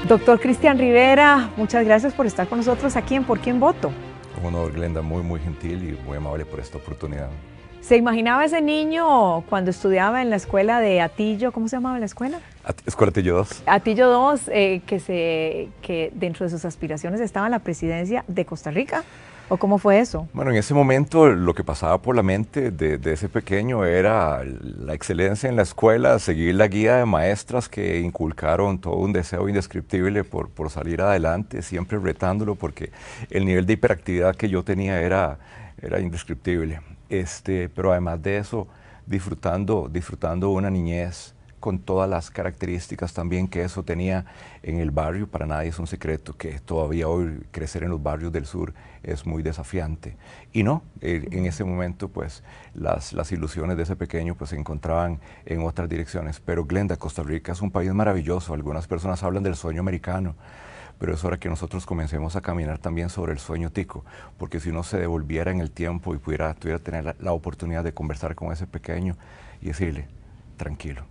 Doctor Cristian Rivera, muchas gracias por estar con nosotros aquí en ¿Por quién voto? Un honor, Glenda, muy gentil y muy amable por esta oportunidad. ¿Se imaginaba ese niño cuando estudiaba en la escuela de Atillo? ¿Cómo se llamaba la escuela? Escuela Atillo 2. Atillo 2, que dentro de sus aspiraciones estaba en la presidencia de Costa Rica. ¿O cómo fue eso? Bueno, en ese momento lo que pasaba por la mente de ese pequeño era la excelencia en la escuela, seguir la guía de maestras que inculcaron todo un deseo indescriptible por salir adelante, siempre retándolo porque el nivel de hiperactividad que yo tenía era indescriptible. Pero además de eso, disfrutando una niñez con todas las características también que eso tenía en el barrio. Para nadie es un secreto que todavía hoy crecer en los barrios del sur es muy desafiante. Y no, en ese momento pues las ilusiones de ese pequeño pues se encontraban en otras direcciones. Pero Glenda, Costa Rica es un país maravilloso. Algunas personas hablan del sueño americano, pero es hora que nosotros comencemos a caminar también sobre el sueño tico, porque si uno se devolviera en el tiempo y tuviera tener la oportunidad de conversar con ese pequeño y decirle, tranquilo,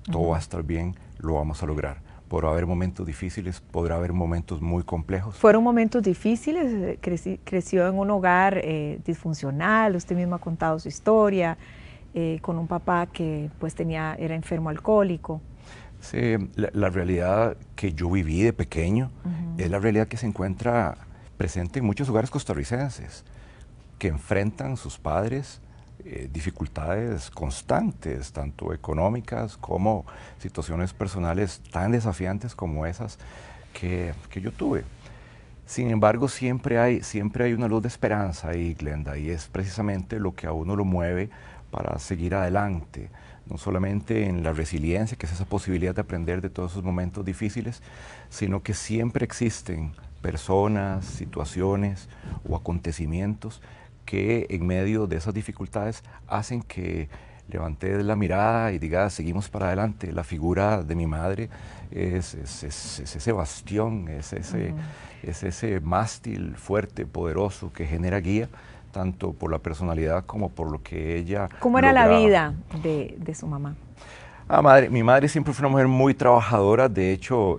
todo va a estar bien, lo vamos a lograr. Podrá haber momentos difíciles, podrá haber momentos muy complejos. ¿Fueron momentos difíciles? Creció en un hogar disfuncional, usted mismo ha contado su historia, con un papá que pues era enfermo alcohólico. Sí, la realidad que yo viví de pequeño es la realidad que se encuentra presente en muchos hogares costarricenses, que enfrentan sus padres dificultades constantes, tanto económicas como situaciones personales tan desafiantes como esas que yo tuve. Sin embargo, siempre hay una luz de esperanza ahí, Glenda, y es precisamente lo que a uno lo mueve para seguir adelante, no solamente en la resiliencia, que es esa posibilidad de aprender de todos esos momentos difíciles, sino que siempre existen personas, situaciones o acontecimientos que en medio de esas dificultades hacen que levanté la mirada y diga, seguimos para adelante. La figura de mi madre es ese bastión, es ese mástil fuerte, poderoso, que genera guía, tanto por la personalidad como por lo que ella ¿Cómo era lograba. la vida de su mamá? Mi madre siempre fue una mujer muy trabajadora, de hecho,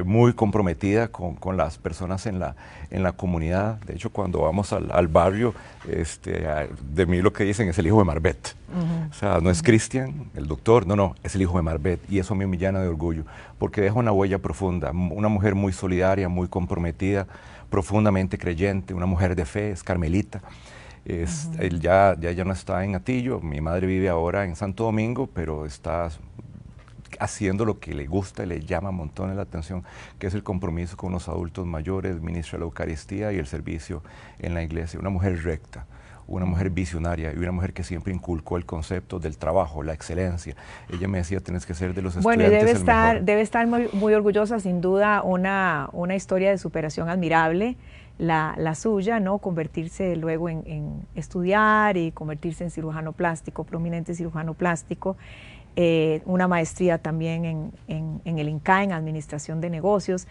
muy comprometida con las personas en la comunidad. De hecho, cuando vamos al barrio, de mí lo que dicen es el hijo de Marbet. O sea, no es Cristian, el doctor, no, es el hijo de Marbet. Y eso a mí me llena de orgullo, porque deja una huella profunda. Una mujer muy solidaria, muy comprometida, profundamente creyente, una mujer de fe, es carmelita. Él ya no está en Atillo, mi madre vive ahora en Santo Domingo, pero está haciendo lo que le gusta y le llama montones la atención, que es el compromiso con los adultos mayores, ministra de la Eucaristía y el servicio en la iglesia. Una mujer recta, una mujer visionaria y una mujer que siempre inculcó el concepto del trabajo, la excelencia. Ella me decía, tienes que ser de los estudiantes el mejor. Debe estar muy orgullosa, sin duda, una historia de superación admirable. La suya, ¿no? Convertirse luego en estudiar y convertirse en cirujano plástico, prominente cirujano plástico, una maestría también en el INCA, en Administración de Negocios,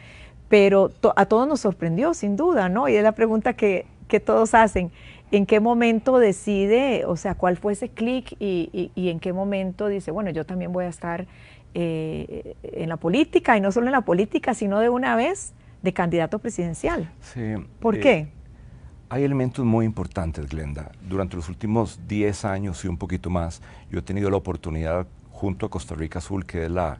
pero a todos nos sorprendió, sin duda, ¿no? Y es la pregunta que todos hacen, ¿en qué momento decide, o sea, cuál fue ese clic y en qué momento dice, bueno, yo también voy a estar en la política, y no solo en la política, sino de una vez de candidato presidencial? Sí, ¿Por qué? Hay elementos muy importantes, Glenda. Durante los últimos 10 años y un poquito más, yo he tenido la oportunidad, junto a Costa Rica Azul, que es la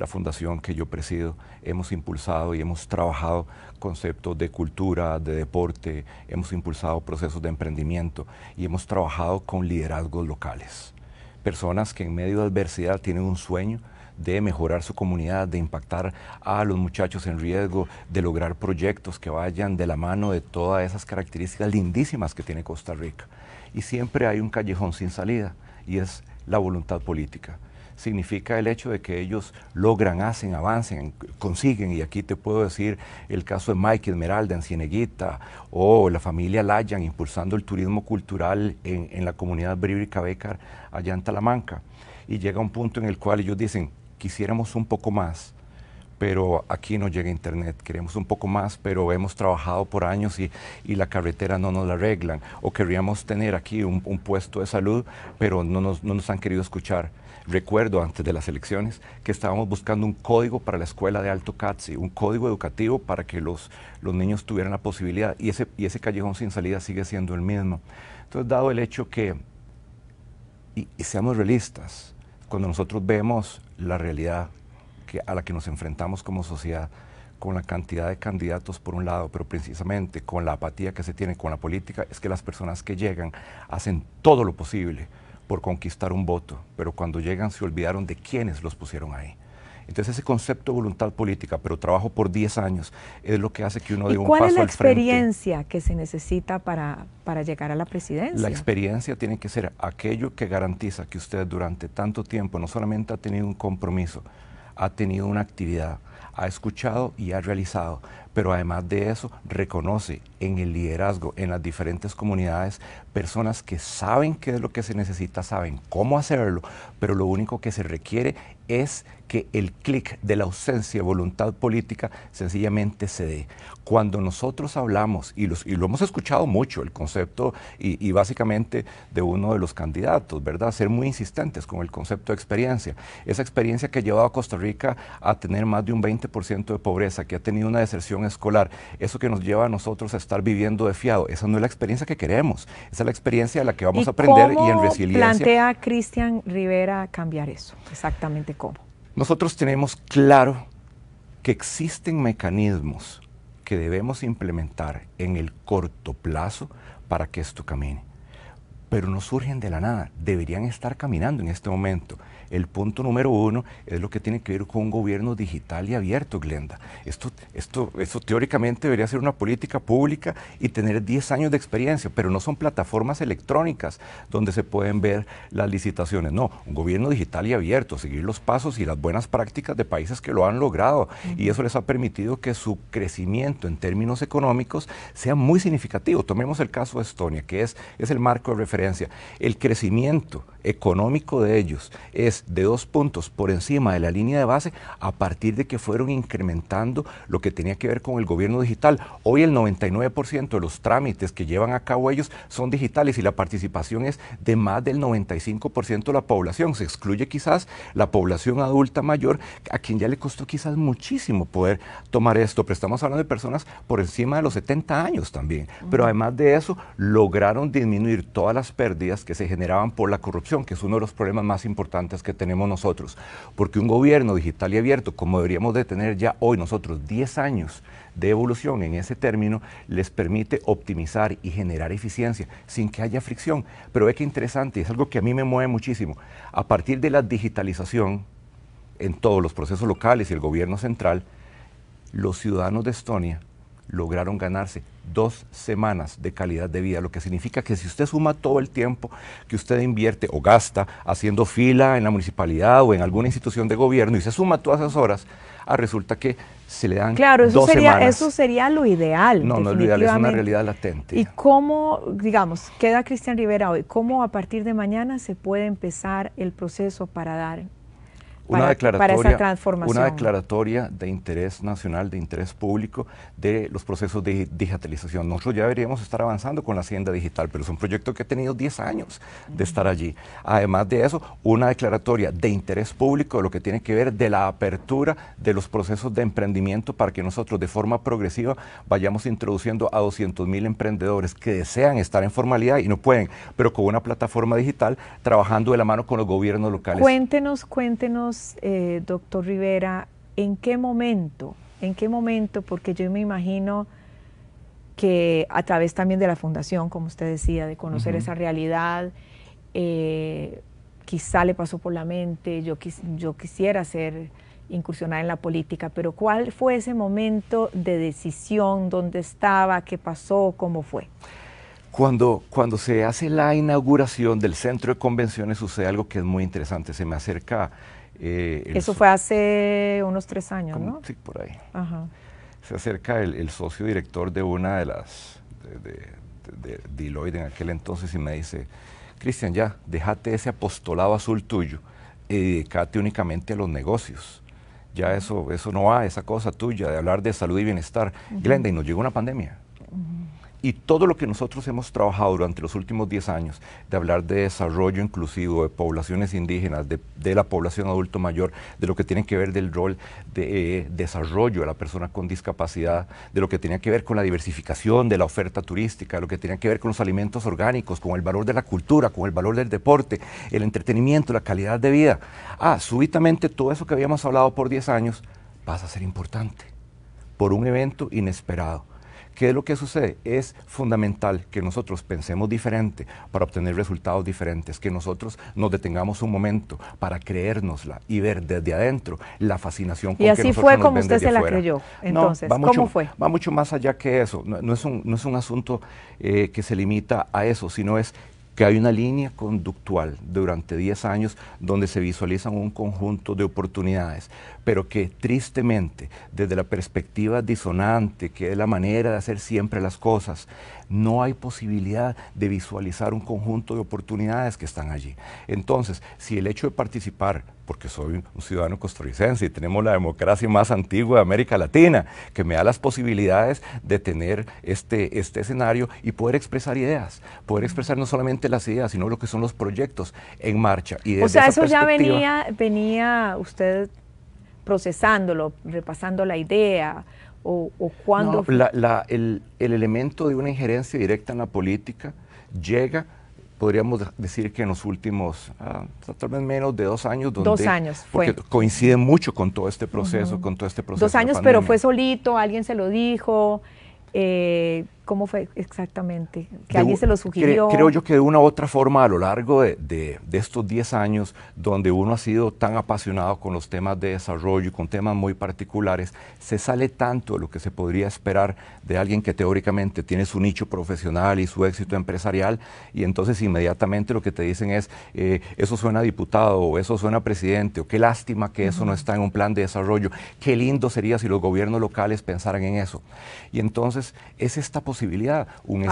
fundación que yo presido, hemos impulsado y hemos trabajado conceptos de cultura, de deporte, hemos impulsado procesos de emprendimiento y hemos trabajado con liderazgos locales. Personas que en medio de adversidad tienen un sueño de mejorar su comunidad, de impactar a los muchachos en riesgo, de lograr proyectos que vayan de la mano de todas esas características lindísimas que tiene Costa Rica. Y siempre hay un callejón sin salida, y es la voluntad política. Significa el hecho de que ellos logran, hacen, avancen, consiguen, y aquí te puedo decir el caso de Mike Esmeralda en Cieneguita, o la familia Layan impulsando el turismo cultural en la comunidad Bríbrica Bécar allá en Talamanca. Y llega un punto en el cual ellos dicen, quisiéramos un poco más, pero aquí no llega internet, queremos un poco más, pero hemos trabajado por años y la carretera no nos la arreglan, o querríamos tener aquí un puesto de salud, pero no nos han querido escuchar. Recuerdo antes de las elecciones que estábamos buscando un código para la escuela de Alto Catsi, un código educativo para que los niños tuvieran la posibilidad, y ese callejón sin salida sigue siendo el mismo. Entonces, dado el hecho que, y seamos realistas, cuando nosotros vemos la realidad a la que nos enfrentamos como sociedad, con la cantidad de candidatos por un lado, pero precisamente con la apatía que se tiene con la política, es que las personas que llegan hacen todo lo posible por conquistar un voto, pero cuando llegan se olvidaron de quiénes los pusieron ahí. Entonces ese concepto de voluntad política, pero trabajo por 10 años, es lo que hace que uno dé un paso al frente. ¿Y cuál es la experiencia que se necesita para llegar a la presidencia? La experiencia tiene que ser aquello que garantiza que usted durante tanto tiempo no solamente ha tenido un compromiso, ha tenido una actividad, ha escuchado y ha realizado, pero además de eso reconoce en el liderazgo, en las diferentes comunidades, personas que saben qué es lo que se necesita, saben cómo hacerlo, pero lo único que se requiere es que el clic de la ausencia de voluntad política sencillamente se dé. Cuando nosotros hablamos, y lo hemos escuchado mucho, el concepto, y básicamente de uno de los candidatos, ¿verdad? Ser muy insistentes con el concepto de experiencia. Esa experiencia que ha llevado a Costa Rica a tener más de un 20% de pobreza, que ha tenido una deserción escolar, eso que nos lleva a nosotros a estar viviendo de fiado, esa no es la experiencia que queremos, esa es la experiencia de la que vamos a aprender y en resiliencia. ¿Cómo plantea Cristian Rivera cambiar eso? Exactamente cómo. Nosotros tenemos claro que existen mecanismos que debemos implementar en el corto plazo para que esto camine, pero no surgen de la nada, deberían estar caminando en este momento. El punto número 1 es lo que tiene que ver con un gobierno digital y abierto, Glenda. Esto teóricamente debería ser una política pública y tener 10 años de experiencia, pero no son plataformas electrónicas donde se pueden ver las licitaciones. No, un gobierno digital y abierto, seguir los pasos y las buenas prácticas de países que lo han logrado. Y eso les ha permitido que su crecimiento en términos económicos sea muy significativo. Tomemos el caso de Estonia, que es el marco de referencia. El crecimiento económico de ellos es de 2 puntos por encima de la línea de base a partir de que fueron incrementando lo que tenía que ver con el gobierno digital. Hoy el 99% de los trámites que llevan a cabo ellos son digitales y la participación es de más del 95% de la población. Se excluye quizás la población adulta mayor, a quien ya le costó quizás muchísimo poder tomar esto, pero estamos hablando de personas por encima de los 70 años también. Pero además de eso, lograron disminuir todas las pérdidas que se generaban por la corrupción, que es uno de los problemas más importantes que tenemos nosotros, porque un gobierno digital y abierto, como deberíamos de tener ya hoy nosotros 10 años de evolución en ese término, les permite optimizar y generar eficiencia sin que haya fricción. Pero ve qué interesante, es algo que a mí me mueve muchísimo. A partir de la digitalización en todos los procesos locales y el gobierno central, los ciudadanos de Estonia lograron ganarse 2 semanas de calidad de vida, lo que significa que si usted suma todo el tiempo que usted invierte o gasta haciendo fila en la municipalidad o en alguna institución de gobierno y se suma todas esas horas, resulta que se le dan 2 semanas. Eso sería lo ideal. No, no es lo ideal, es una realidad latente. ¿Y cómo, digamos, queda Cristian Rivera hoy? ¿Cómo a partir de mañana se puede empezar el proceso para dar para esa transformación? Una declaratoria de interés nacional, de interés público de los procesos de digitalización. Nosotros ya deberíamos estar avanzando con la Hacienda Digital, pero es un proyecto que ha tenido 10 años de estar allí. Además de eso, una declaratoria de interés público de lo que tiene que ver de la apertura de los procesos de emprendimiento para que nosotros de forma progresiva vayamos introduciendo a 200,000 emprendedores que desean estar en formalidad y no pueden, pero con una plataforma digital trabajando de la mano con los gobiernos locales. Cuéntenos, doctor Rivera, ¿en qué momento? Porque yo me imagino que a través también de la fundación, como usted decía, de conocer esa realidad, quizá le pasó por la mente, yo quisiera incursionar en la política, pero ¿cuál fue ese momento de decisión? ¿Dónde estaba? ¿Qué pasó? ¿Cómo fue? Cuando se hace la inauguración del centro de convenciones sucede algo que es muy interesante, se me acerca... Eso fue hace unos 3 años, ¿no? Sí, por ahí. Ajá. Se acerca el socio director de una de las, de Deloitte en aquel entonces y me dice, Cristian, ya, déjate ese apostolado azul tuyo y dedícate únicamente a los negocios. Ya eso no va, esa cosa tuya de hablar de salud y bienestar. Glenda, y nos llegó una pandemia. Y todo lo que nosotros hemos trabajado durante los últimos 10 años, de hablar de desarrollo inclusivo, de poblaciones indígenas, de la población adulto mayor, de lo que tiene que ver del rol de desarrollo de la persona con discapacidad, de lo que tenía que ver con la diversificación de la oferta turística, de lo que tenía que ver con los alimentos orgánicos, con el valor de la cultura, con el valor del deporte, el entretenimiento, la calidad de vida. Súbitamente todo eso que habíamos hablado por 10 años pasa a ser importante por un evento inesperado. ¿Qué es lo que sucede? Es fundamental que nosotros pensemos diferente para obtener resultados diferentes, que nosotros nos detengamos un momento para creérnosla y ver desde adentro la fascinación con que nosotros nos ven desde afuera. Y así fue como usted se la creyó, entonces, no, ¿cómo fue? Va mucho más allá que eso, no es un asunto que se limita a eso, sino es que hay una línea conductual durante 10 años donde se visualizan un conjunto de oportunidades, pero que tristemente, desde la perspectiva disonante, que es la manera de hacer siempre las cosas, no hay posibilidad de visualizar un conjunto de oportunidades que están allí. Entonces, si el hecho de participar, porque soy un ciudadano costarricense y tenemos la democracia más antigua de América Latina, que me da las posibilidades de tener este escenario y poder expresar ideas, poder expresar no solamente las ideas, sino lo que son los proyectos en marcha. Y desde o sea, esa eso ya venía usted procesándolo, repasando la idea, o cuándo... No, el elemento de una injerencia directa en la política llega, podríamos decir que en los últimos, tal vez menos de 2 años. 2 años fue. Porque coincide mucho con todo este proceso, con todo este proceso 2 años, pero fue solito, alguien se lo dijo, ¿cómo fue exactamente? ¿Que alguien se lo sugirió? Creo yo que de una u otra forma a lo largo de estos 10 años donde uno ha sido tan apasionado con los temas de desarrollo y con temas muy particulares, se sale tanto de lo que se podría esperar de alguien que teóricamente tiene su nicho profesional y su éxito empresarial, y entonces inmediatamente lo que te dicen es eso suena diputado o eso suena presidente, o qué lástima que eso no está en un plan de desarrollo, qué lindo sería si los gobiernos locales pensaran en eso. Y entonces es esta posibilidad, un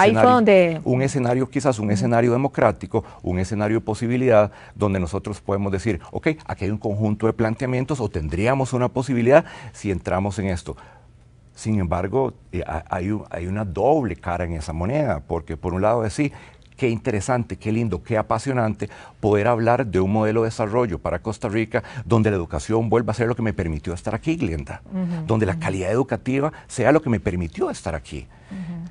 escenario quizás un escenario democrático, un escenario de posibilidad donde nosotros podemos decir, ok, aquí hay un conjunto de planteamientos o tendríamos una posibilidad si entramos en esto. Sin embargo, hay una doble cara en esa moneda, porque por un lado decir, qué interesante, qué lindo, qué apasionante poder hablar de un modelo de desarrollo para Costa Rica donde la educación vuelva a ser lo que me permitió estar aquí, Glenda, donde la calidad educativa sea lo que me permitió estar aquí.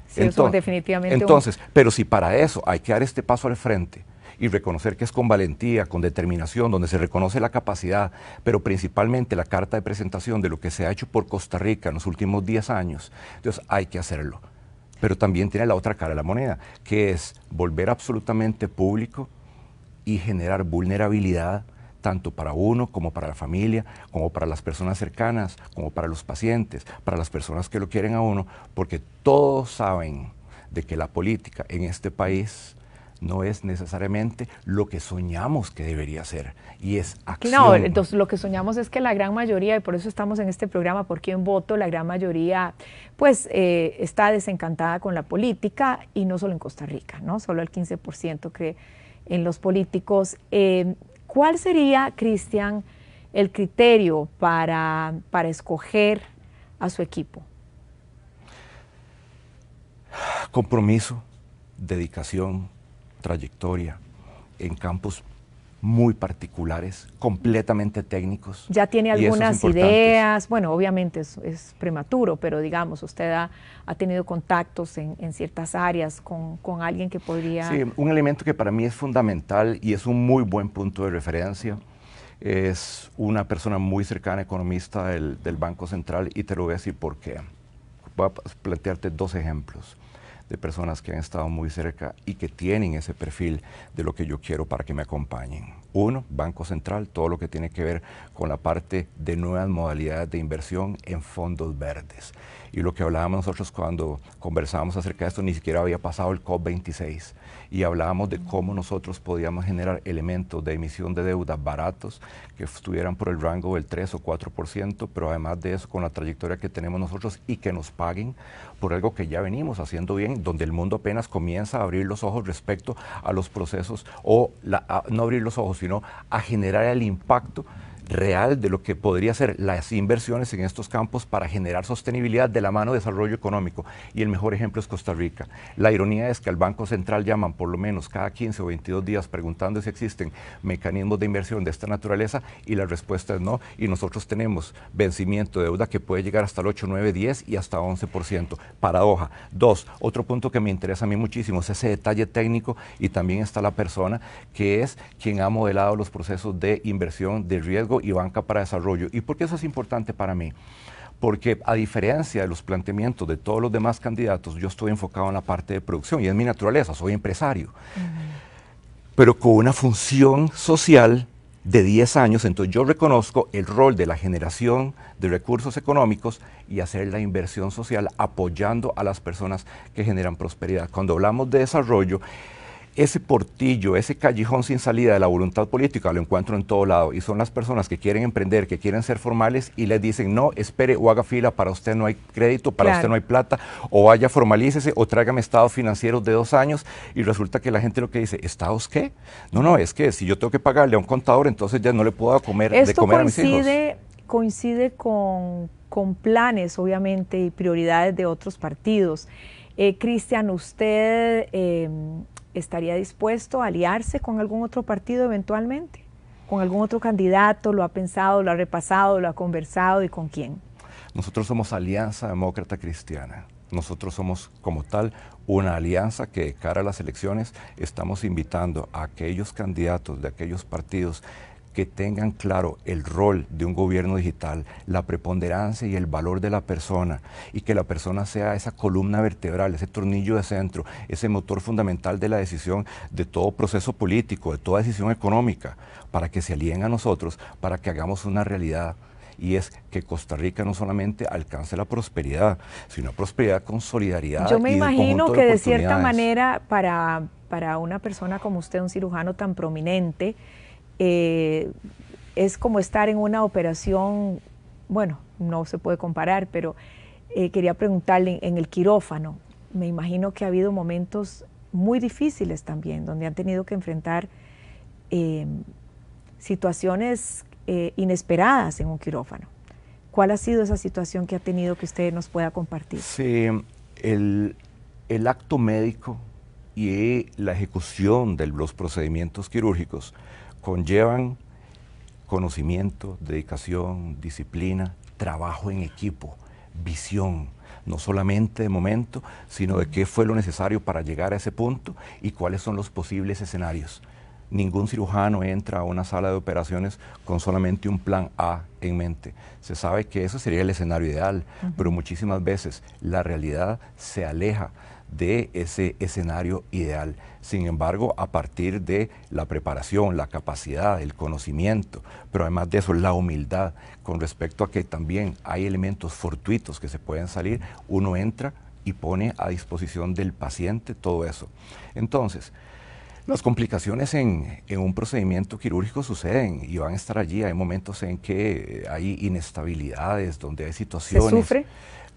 Sí, eso definitivamente. Entonces, pero si para eso hay que dar este paso al frente y reconocer que es con valentía, con determinación, donde se reconoce la capacidad, pero principalmente la carta de presentación de lo que se ha hecho por Costa Rica en los últimos 10 años, entonces hay que hacerlo. Pero también tiene la otra cara de la moneda, que es volver absolutamente público y generar vulnerabilidad tanto para uno como para la familia, como para las personas cercanas, como para los pacientes, para las personas que lo quieren a uno, porque todos saben de que la política en este país no es necesariamente lo que soñamos que debería ser, y es acción. No, entonces lo que soñamos es que la gran mayoría, y por eso estamos en este programa, ¿Por quién voto?, la gran mayoría pues está desencantada con la política, y no solo en Costa Rica, ¿no? Solo el 15% cree en los políticos. ¿Cuál sería, Cristian, el criterio para escoger a su equipo? Compromiso, dedicación, trayectoria en campos muy particulares, completamente técnicos. ¿Ya tiene algunas ideas? Bueno, obviamente es prematuro, pero digamos, usted ha tenido contactos en ciertas áreas con alguien que podría... Sí, un elemento que para mí es fundamental y es un muy buen punto de referencia. Es una persona muy cercana, economista del Banco Central, y te lo voy a decir por qué. Voy a plantearte 2 ejemplos de personas que han estado muy cerca y que tienen ese perfil de lo que yo quiero para que me acompañen. 1, Banco Central, todo lo que tiene que ver con la parte de nuevas modalidades de inversión en fondos verdes. Y lo que hablábamos nosotros cuando conversábamos acerca de esto, ni siquiera había pasado el COP26, y hablábamos de cómo nosotros podíamos generar elementos de emisión de deuda baratos que estuvieran por el rango del 3 o 4%, pero además de eso con la trayectoria que tenemos nosotros, y que nos paguen por algo que ya venimos haciendo bien, donde el mundo apenas comienza a abrir los ojos respecto a los procesos, o no abrir los ojos, sino a generar el impacto real de lo que podría ser las inversiones en estos campos para generar sostenibilidad de la mano de desarrollo económico. Y el mejor ejemplo es Costa Rica. La ironía es que al Banco Central llaman por lo menos cada 15 o 22 días preguntando si existen mecanismos de inversión de esta naturaleza y la respuesta es no. Y nosotros tenemos vencimiento de deuda que puede llegar hasta el 8, 9, 10 y hasta 11%. Paradoja. Dos, otro punto que me interesa a mí muchísimo es ese detalle técnico, y también está la persona que es quien ha modelado los procesos de inversión, de riesgo y banca para desarrollo. ¿Y por qué eso es importante para mí? Porque a diferencia de los planteamientos de todos los demás candidatos, yo estoy enfocado en la parte de producción y es mi naturaleza, soy empresario, pero con una función social de 10 años, entonces yo reconozco el rol de la generación de recursos económicos y hacer la inversión social apoyando a las personas que generan prosperidad. Cuando hablamos de desarrollo, ese portillo, ese callejón sin salida de la voluntad política lo encuentro en todo lado, y son las personas que quieren emprender, que quieren ser formales y les dicen no, espere o haga fila, para usted no hay crédito, para usted no hay plata, o vaya, formalícese o tráigame estados financieros de 2 años, y resulta que la gente lo que dice, ¿estados qué? No, es que si yo tengo que pagarle a un contador, entonces ya no le puedo comer de comer a mis hijos. Coincide con planes, obviamente, y prioridades de otros partidos. Cristian, ¿usted estaría dispuesto a aliarse con algún otro partido eventualmente? ¿Con algún otro candidato? ¿Lo ha pensado, lo ha repasado, lo ha conversado, y con quién? Nosotros somos Alianza Demócrata Cristiana. Nosotros somos como tal una alianza que de cara a las elecciones estamos invitando a aquellos candidatos de aquellos partidos que tengan claro el rol de un gobierno digital, la preponderancia y el valor de la persona, y que la persona sea esa columna vertebral, ese tornillo de centro, ese motor fundamental de la decisión de todo proceso político, de toda decisión económica, para que se alíen a nosotros, para que hagamos una realidad. Y es que Costa Rica no solamente alcance la prosperidad, sino prosperidad con solidaridad. Yo me imagino que de cierta manera, para una persona como usted, un cirujano tan prominente, es como estar en una operación, bueno, no se puede comparar, pero quería preguntarle, en el quirófano, me imagino que ha habido momentos muy difíciles también, donde han tenido que enfrentar situaciones inesperadas en un quirófano. ¿Cuál ha sido esa situación que ha tenido que usted nos pueda compartir? Sí, el acto médico y la ejecución de los procedimientos quirúrgicos conllevan conocimiento, dedicación, disciplina, trabajo en equipo, visión, no solamente de momento, sino de qué fue lo necesario para llegar a ese punto y cuáles son los posibles escenarios. Ningún cirujano entra a una sala de operaciones con solamente un plan A en mente. Se sabe que eso sería el escenario ideal, pero muchísimas veces la realidad se aleja de ese escenario ideal. Sin embargo, a partir de la preparación, la capacidad, el conocimiento, pero además de eso, la humildad, con respecto a que también hay elementos fortuitos que se pueden salir, uno entra y pone a disposición del paciente todo eso. Entonces, las complicaciones en un procedimiento quirúrgico suceden y van a estar allí. Hay momentos en que hay inestabilidades, donde hay situaciones. ¿Se sufre?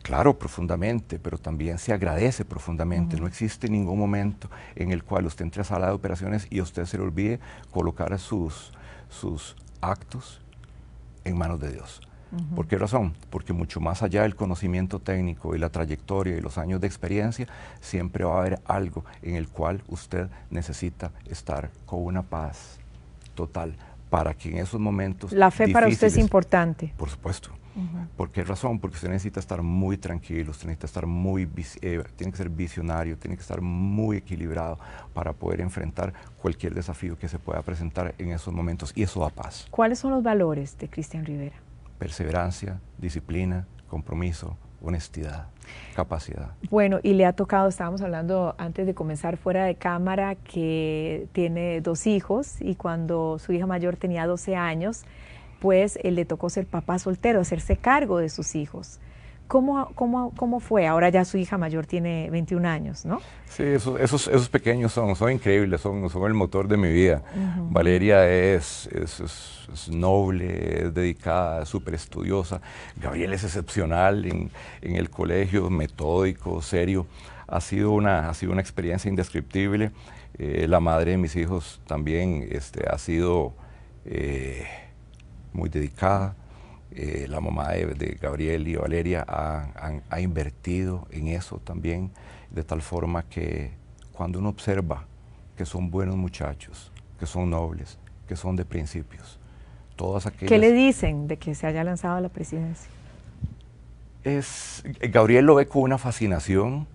Claro, profundamente, pero también se agradece profundamente. No existe ningún momento en el cual usted entre a sala de operaciones y a usted se le olvide colocar sus actos en manos de Dios. ¿Por qué razón? Porque mucho más allá del conocimiento técnico y la trayectoria y los años de experiencia, siempre va a haber algo en el cual usted necesita estar con una paz total para que en esos momentos la fe para usted es importante. Por supuesto. ¿Por qué razón? Porque usted necesita estar muy tranquilo, usted necesita estar tiene que ser visionario, tiene que estar muy equilibrado para poder enfrentar cualquier desafío que se pueda presentar en esos momentos, y eso da paz. ¿Cuáles son los valores de Cristian Rivera? Perseverancia, disciplina, compromiso, honestidad, capacidad. Bueno, y le ha tocado, estábamos hablando antes de comenzar fuera de cámara, que tiene 2 hijos, y cuando su hija mayor tenía 12 años, pues él le tocó ser papá soltero, hacerse cargo de sus hijos. ¿Cómo fue? Ahora ya su hija mayor tiene 21 años, ¿no? Sí, esos pequeños son increíbles, son el motor de mi vida. Valeria es noble, es dedicada, es súper estudiosa. Gabriel es excepcional en el colegio, metódico, serio. Ha sido una experiencia indescriptible. La madre de mis hijos también ha sido muy dedicada. La mamá de Gabriel y Valeria ha invertido en eso también, de tal forma que cuando uno observa que son buenos muchachos, que son nobles, que son de principios, todas aquellas... ¿Qué le dicen de que se haya lanzado a la presidencia? Gabriel lo ve con una fascinación,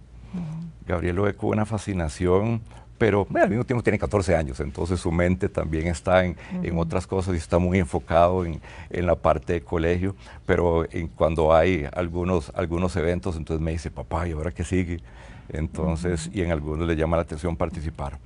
Gabriel lo ve con una fascinación, pero al mismo tiempo tiene 14 años, entonces su mente también está en otras cosas y está muy enfocado en la parte de colegio, pero cuando hay algunos eventos, entonces me dice, papá, ¿y ahora qué sigue? Entonces, y en algunos le llama la atención participar.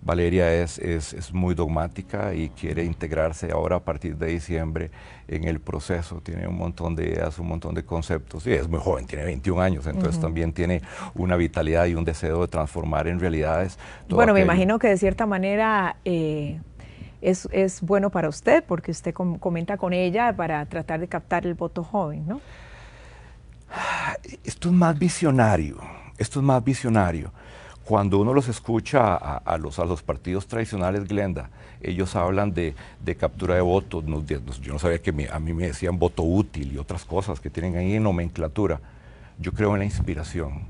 Valeria es muy dogmática y quiere integrarse ahora a partir de diciembre en el proceso. Tiene un montón de ideas, un montón de conceptos. Y es muy joven, tiene 21 años, entonces también tiene una vitalidad y un deseo de transformar en realidades. Bueno, me imagino que de cierta manera es bueno para usted, porque usted comenta con ella para tratar de captar el voto joven, ¿no? Esto es más visionario, esto es más visionario. Cuando uno los escucha a los partidos tradicionales, Glenda, ellos hablan de captura de votos. Yo no sabía que a mí me decían voto útil y otras cosas que tienen ahí en nomenclatura. Yo creo en la inspiración,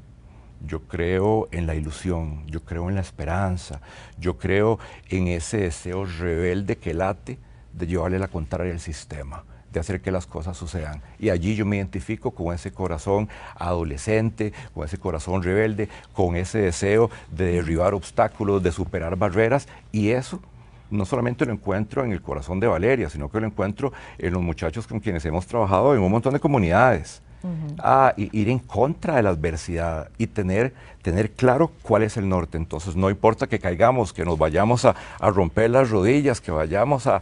yo creo en la ilusión, yo creo en la esperanza, yo creo en ese deseo rebelde que late de llevarle la contraria al sistema, de hacer que las cosas sucedan. Y allí yo me identifico con ese corazón adolescente, con ese corazón rebelde, con ese deseo de derribar obstáculos, de superar barreras, y eso no solamente lo encuentro en el corazón de Valeria, sino que lo encuentro en los muchachos con quienes hemos trabajado en un montón de comunidades. Ir en contra de la adversidad y tener claro cuál es el norte. Entonces no importa que caigamos, que nos vayamos a romper las rodillas, que vayamos a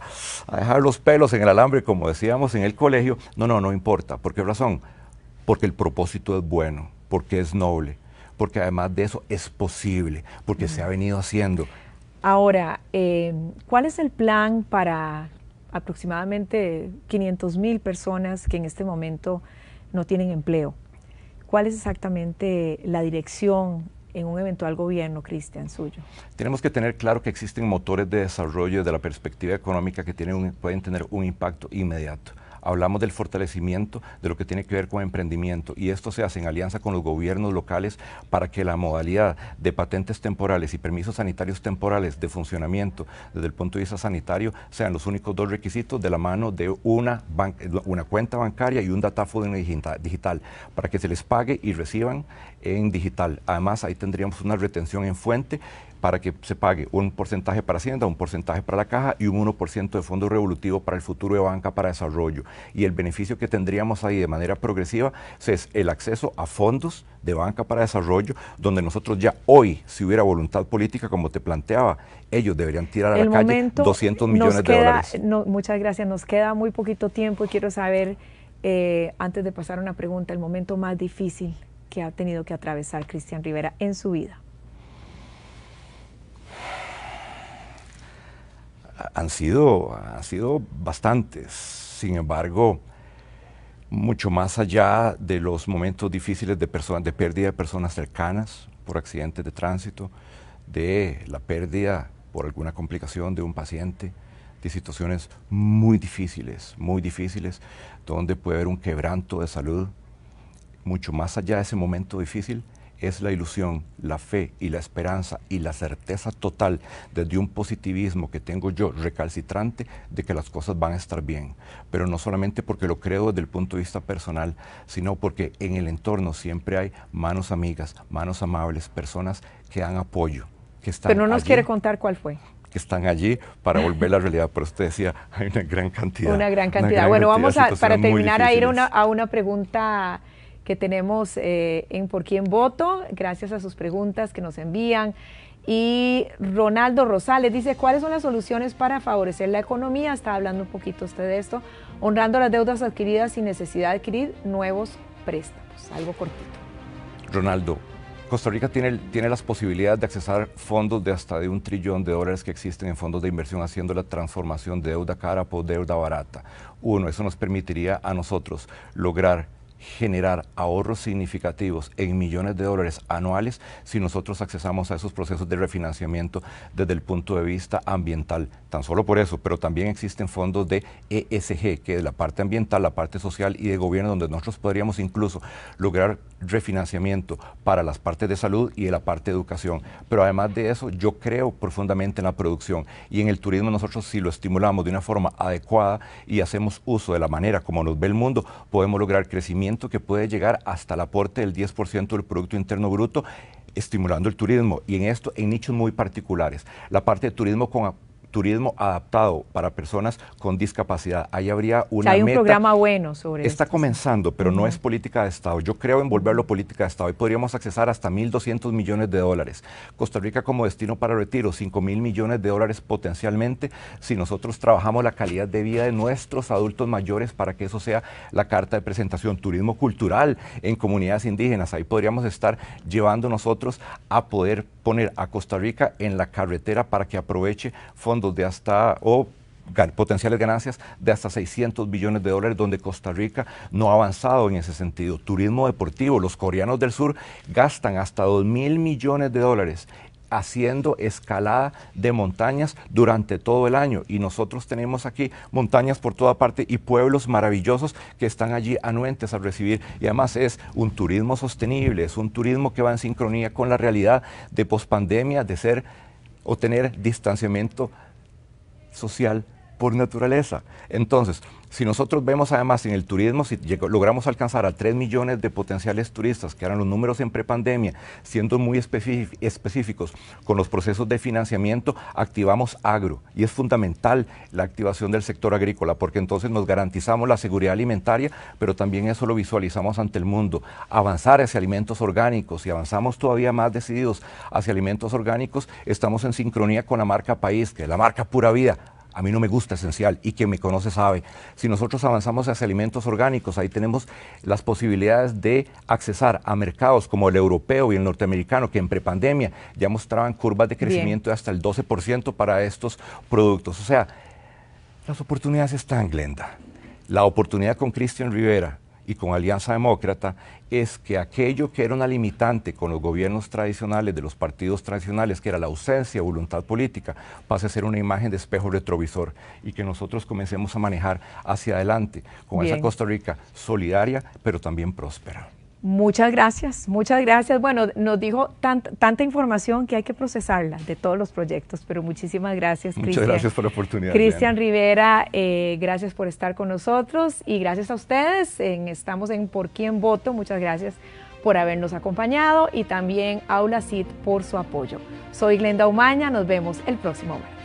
dejar los pelos en el alambre, como decíamos en el colegio. No importa. ¿Por qué razón? Porque el propósito es bueno, porque es noble, porque además de eso es posible, porque se ha venido haciendo. Ahora, ¿cuál es el plan para aproximadamente 500,000 personas que en este momento no tienen empleo? ¿Cuál es exactamente la dirección en un eventual gobierno, Cristian, suyo? Tenemos que tener claro que existen motores de desarrollo desde la perspectiva económica que pueden tener un impacto inmediato. Hablamos del fortalecimiento de lo que tiene que ver con emprendimiento, y esto se hace en alianza con los gobiernos locales para que la modalidad de patentes temporales y permisos sanitarios temporales de funcionamiento desde el punto de vista sanitario sean los únicos dos requisitos, de la mano de una cuenta bancaria y un datáfono digital para que se les pague y reciban en digital. Además, ahí tendríamos una retención en fuente para que se pague un porcentaje para Hacienda, un porcentaje para la Caja y un 1% de fondo revolutivo para el futuro de Banca para Desarrollo. Y el beneficio que tendríamos ahí de manera progresiva es el acceso a fondos de Banca para Desarrollo, donde nosotros ya hoy, si hubiera voluntad política, como te planteaba, ellos deberían tirar a la calle 200 millones de dólares. Muchas gracias, nos queda muy poquito tiempo y quiero saber, antes de pasar a una pregunta, el momento más difícil que ha tenido que atravesar Cristian Rivera en su vida. Han sido bastantes. Sin embargo, mucho más allá de los momentos difíciles de pérdida de personas cercanas por accidentes de tránsito, de la pérdida por alguna complicación de un paciente, de situaciones muy difíciles, donde puede haber un quebranto de salud. Mucho más allá de ese momento difícil es la ilusión, la fe y la esperanza y la certeza total desde un positivismo que tengo yo recalcitrante de que las cosas van a estar bien. Pero no solamente porque lo creo desde el punto de vista personal, sino porque en el entorno siempre hay manos amigas, manos amables, personas que dan apoyo, que están Pero no nos allí, quiere contar cuál fue. que están allí para volver la realidad. Por eso te decía, hay una gran cantidad. Una gran cantidad. Bueno, vamos para terminar a ir a una pregunta que tenemos en Por Quién Voto, gracias a sus preguntas que nos envían. Y Ronaldo Rosales dice, ¿cuáles son las soluciones para favorecer la economía? Está hablando un poquito usted de esto, honrando las deudas adquiridas sin necesidad de adquirir nuevos préstamos. Algo cortito. Ronaldo, Costa Rica tiene las posibilidades de accesar fondos de hasta de $1 trillón que existen en fondos de inversión, haciendo la transformación de deuda cara por deuda barata. Uno, eso nos permitiría a nosotros lograr generar ahorros significativos en millones de dólares anuales si nosotros accesamos a esos procesos de refinanciamiento desde el punto de vista ambiental. Tan solo por eso, pero también existen fondos de ESG, que es la parte ambiental, la parte social y de gobierno, donde nosotros podríamos incluso lograr refinanciamiento para las partes de salud y de la parte de educación. Pero además de eso, yo creo profundamente en la producción, y en el turismo nosotros, si lo estimulamos de una forma adecuada y hacemos uso de la manera como nos ve el mundo, podemos lograr crecimiento que puede llegar hasta el aporte del 10% del Producto Interno Bruto, estimulando el turismo, y en esto en nichos muy particulares. La parte de turismo adaptado para personas con discapacidad. Ahí habría una hay un meta. programa bueno sobre Está esto, comenzando, pero no es política de Estado. Yo creo en volverlo política de Estado y podríamos accesar hasta 1.200 millones de dólares. Costa Rica como destino para retiro, 5.000 millones de dólares potencialmente, si nosotros trabajamos la calidad de vida de nuestros adultos mayores para que eso sea la carta de presentación. Turismo cultural en comunidades indígenas. Ahí podríamos estar llevando nosotros a poder poner a Costa Rica en la carretera para que aproveche fondos de potenciales ganancias de hasta 600 billones de dólares, donde Costa Rica no ha avanzado en ese sentido. Turismo deportivo, los coreanos del sur gastan hasta 2.000 millones de dólares haciendo escalada de montañas durante todo el año, y nosotros tenemos aquí montañas por toda parte y pueblos maravillosos que están allí anuentes a recibir, y además es un turismo sostenible, es un turismo que va en sincronía con la realidad de pospandemia, de ser o tener distanciamiento social por naturaleza. Entonces, si nosotros vemos además en el turismo, si logramos alcanzar a 3 millones de potenciales turistas, que eran los números en prepandemia, siendo muy específicos con los procesos de financiamiento, activamos agro, y es fundamental la activación del sector agrícola, porque entonces nos garantizamos la seguridad alimentaria, pero también eso lo visualizamos ante el mundo. Avanzar hacia alimentos orgánicos, y avanzamos todavía más decididos hacia alimentos orgánicos, estamos en sincronía con la marca País, que es la marca Pura Vida. A mí no me gusta esencial, y quien me conoce sabe. Si nosotros avanzamos hacia alimentos orgánicos, ahí tenemos las posibilidades de accesar a mercados como el europeo y el norteamericano, que en prepandemia ya mostraban curvas de crecimiento de hasta el 12% para estos productos. O sea, las oportunidades están, Glenda. La oportunidad con Cristian Rivera y con Alianza Demócrata es que aquello que era una limitante con los gobiernos tradicionales, de los partidos tradicionales, que era la ausencia de voluntad política, pase a ser una imagen de espejo retrovisor, y que nosotros comencemos a manejar hacia adelante con esa Costa Rica solidaria, pero también próspera. Muchas gracias, muchas gracias. Bueno, nos dijo tanta información que hay que procesarla de todos los proyectos, pero muchísimas gracias, Cristian. Muchas gracias por la oportunidad. Cristian Rivera, gracias por estar con nosotros, y gracias a ustedes. Estamos en Por Quién Voto. Muchas gracias por habernos acompañado, y también Aula CID por su apoyo. Soy Glenda Umaña, nos vemos el próximo martes.